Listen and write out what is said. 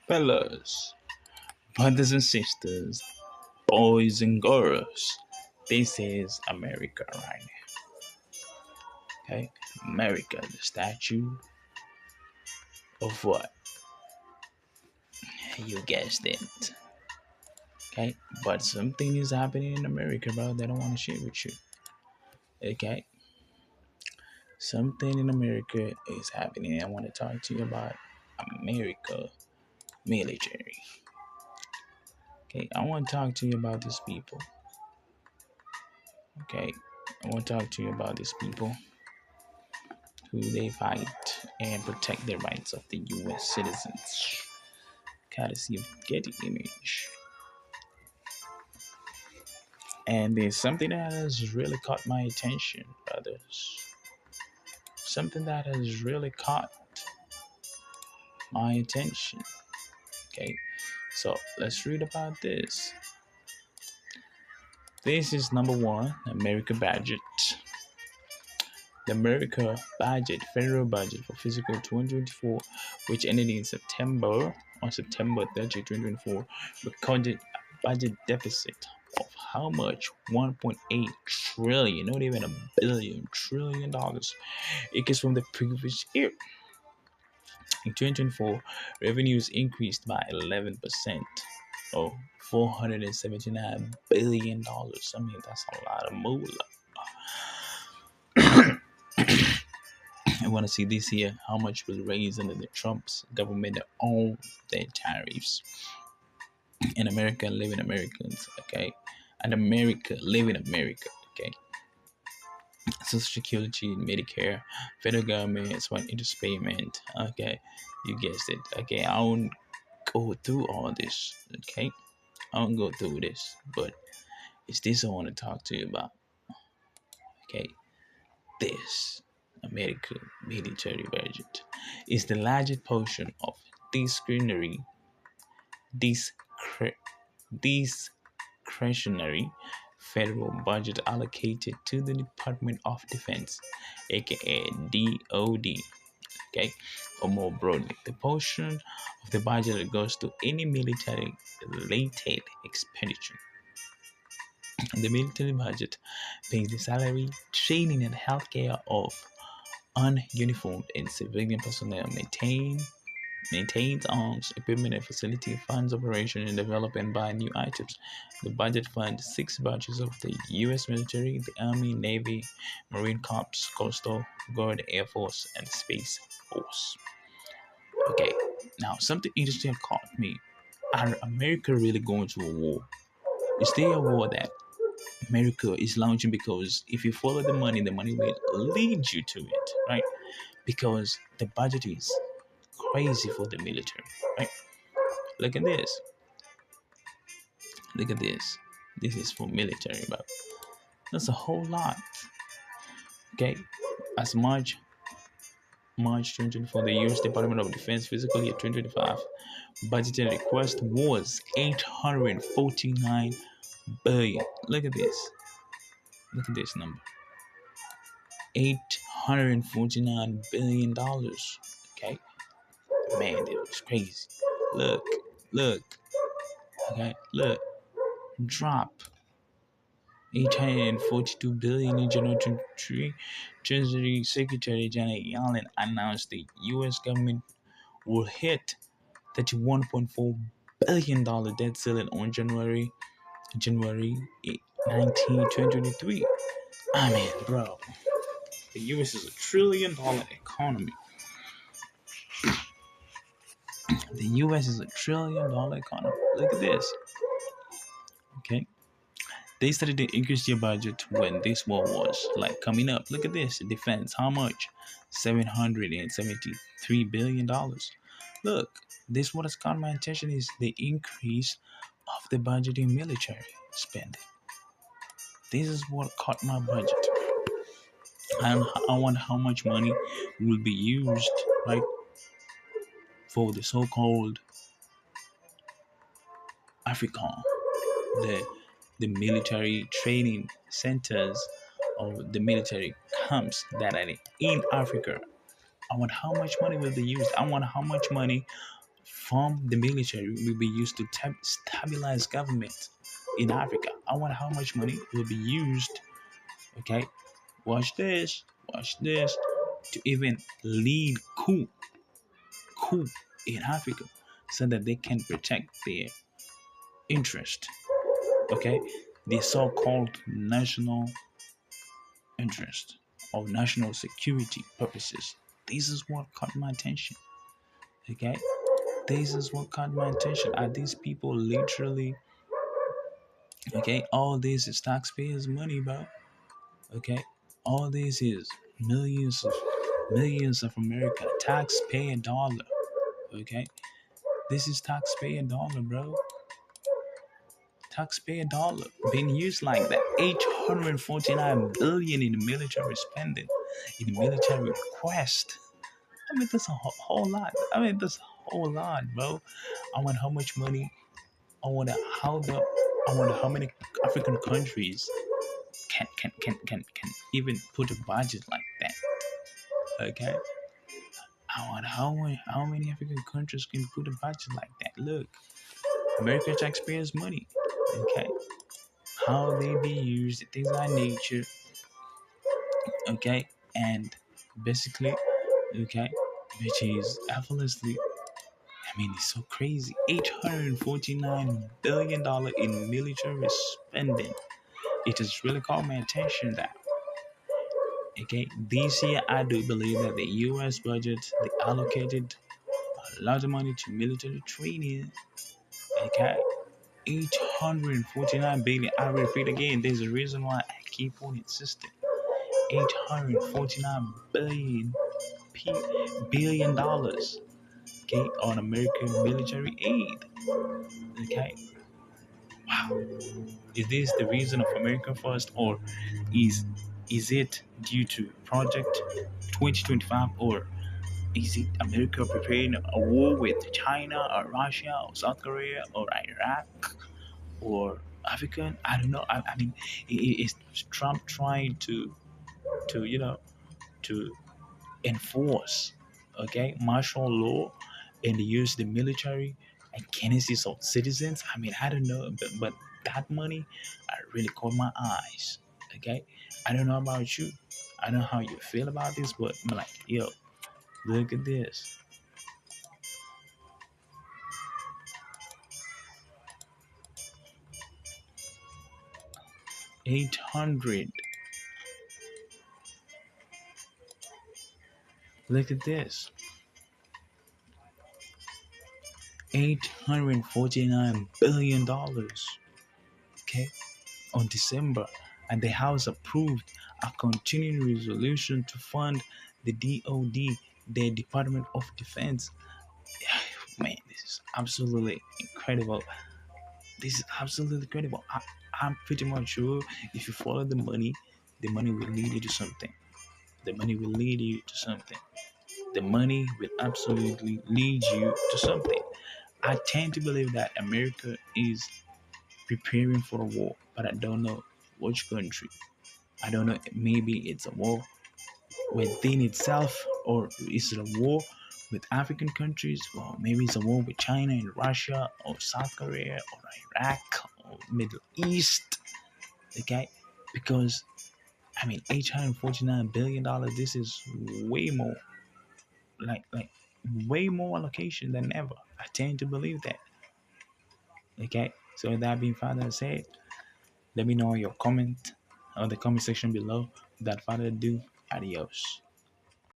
Fellas, brothers and sisters, boys and girls, this is America right now. Okay, America, the statue of what? You guessed it. Okay, but something is happening in America, bro, that I want to share with you. Okay, something in America is happening. I want to talk to you about America military. Okay, I want to talk to you about these people. Okay, I want to talk to you about these people who they fight and protect the rights of the U.S. citizens. Courtesy of Getty Image. And there's something that has really caught my attention, brothers. Something that has really caught my attention. Okay, so let's read about this. This is number one, America budget. The America budget, federal budget for fiscal 2024, which ended in September 30, 2024, recorded a budget deficit of how much? 1.8 trillion, not even a billion, trillion dollars. It is from the previous year. In 2024, revenues increased by 11%, or $479 billion. I mean, that's a lot of moolah. I want to see this here. How much will raise under the Trump's government on their tariffs? In America, living Americans, okay? And America, living America, okay? Social Security, Medicare, federal government, it's one interest payment, okay? You guessed it, okay? I won't go through all this, okay? I won't go through this, but it's this I want to talk to you about, okay? This American military budget is the largest portion of discretionary discre- discretionary federal budget allocated to the Department of Defense, aka DoD. Okay, or more broadly, the portion of the budget that goes to any military related expenditure. The military budget pays the salary, training, and healthcare of ununiformed and civilian personnel, maintains arms, equipment, and facility, funds operation and develop and buy new items. The budget funds six branches of the U.S. military: the Army, Navy, Marine Corps, Coastal Guard, Air Force, and Space Force. Okay, now something interesting caught me. Are America really going to a war? Is there a war that America is launching? Because if you follow the money will lead you to it, right? Because the budget is crazy for the military, right? Look at this. Look at this. This is for military, but that's a whole lot. Okay, as March 2024, the U.S. Department of Defense fiscal year 2025 budgeted request was 849 billion. Look at this. Look at this number. $849 billion. Okay, man, that was crazy. Look, look. Okay, look. Drop 842 billion in January 23. Treasury Secretary Janet Yellen announced the U.S. government will hit $31.4 billion debt ceiling on January 19, 2023. I mean, bro, the U.S. is $1 trillion economy. The U.S. is $1 trillion economy. Look at this. Okay. They started to increase their budget when this war was like coming up. Look at this. Defense. How much? $773 billion. Look, this what has caught my attention is the increase of the budget in military spending. This is what caught my budget. And I wonder how much money will be used, right, for the so-called AFRICOM, the military training centers or the military camps that are in Africa. I wonder how much money will be used. I wonder how much money from the military will be used to stabilize government in Africa. I wonder how much money will be used. Okay, watch this, watch this, to even lead coup in Africa, so that they can protect their interest. Okay, the so-called national interest or national security purposes. This is what caught my attention. Okay, this is what caught my attention. Are these people literally, okay? All this is taxpayers' money, bro. Okay, all this is millions of America taxpayer dollar. Okay, this is taxpayer dollar, bro. Taxpayer dollar being used like that. 849 billion in military spending, in military request. I mean, that's a whole lot. I mean, that's a whole lot, bro. I wonder how much money. I wonder how the. I wonder how many African countries can even put a budget like that. Okay. I wonder how many African countries can put a budget like that. Look, American taxpayers' money. Okay. How they be used, things are nature. Okay. And basically, okay, which is effortlessly, I mean, it's so crazy. $849 billion in military spending. It has really caught my attention that, okay, this year I do believe that the US budget, they allocated a lot of money to military training. Okay, 849 billion. I repeat again, there's a reason why I keep on insisting. 849 billion dollars, okay, on American military aid. Okay, wow. Is this the reason of America First, or is is it due to Project 2025, or is it America preparing a war with China or Russia or South Korea or Iraq or African? I don't know. I mean, is Trump trying to to enforce, okay, martial law and use the military against his own citizens? I mean, I don't know, but that money really caught my eyes. Okay, I don't know about you. I don't know how you feel about this, but I'm like, yo, look at this. 800. Look at this. $849 billion. Okay, on December, and the House approved a continuing resolution to fund the DOD, the Department of Defense. Man, this is absolutely incredible. This is absolutely incredible. I'm pretty much sure if you follow the money will lead you to something. The money will lead you to something. The money will absolutely lead you to something. I tend to believe that America is preparing for a war, but I don't know which country. I don't know. Maybe it's a war within itself, or is it a war with African countries? Well, maybe it's a war with China and Russia, or South Korea, or Iraq, or Middle East. Okay, because I mean, $849 billion. This is way more, like way more allocation than ever. I tend to believe that. Okay, so with that being further said, let me know your comment on the comment section below. Without further ado, adios.